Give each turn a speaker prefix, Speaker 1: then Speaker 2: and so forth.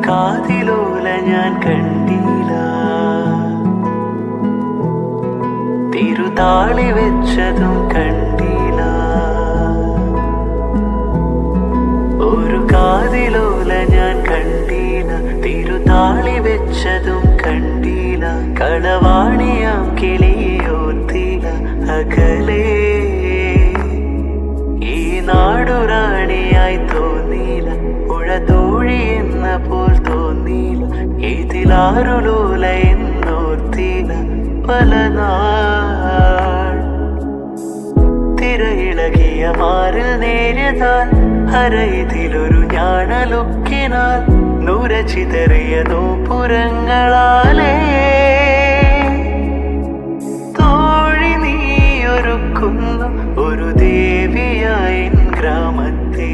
Speaker 1: കാതിലോല ഞാൻ കണ്ടില്ല, തിരുതാളി വെച്ചതും കണ്ടില്ല. ഒരു കാതിലോല ഞാൻ കണ്ടില്ല, തിരുതാളി വെച്ചതും കണ്ടില്ല. കളവാണിയാം കിളിയോത്തില അകലേ, ഈ നാടുറാണിയായി തോന്നില്ല, ഉഴതോഴി എന്ന പോൽ തോന്നില്ല. ഇതിലാരുലോല എന്നോർത്തില്ല പല നാൾ. തിരയിളകിയ മാറിൽ നേരിയതാൽ അരയിതിലൊരു ഞാണലുക്കിനാൽ നുരചിതറിയ നോപ്പുരങ്ങളാലേ തോഴി നീയൊരുക്കുന്നു ഒരു ദേവിയായി ഗ്രാമത്തെ.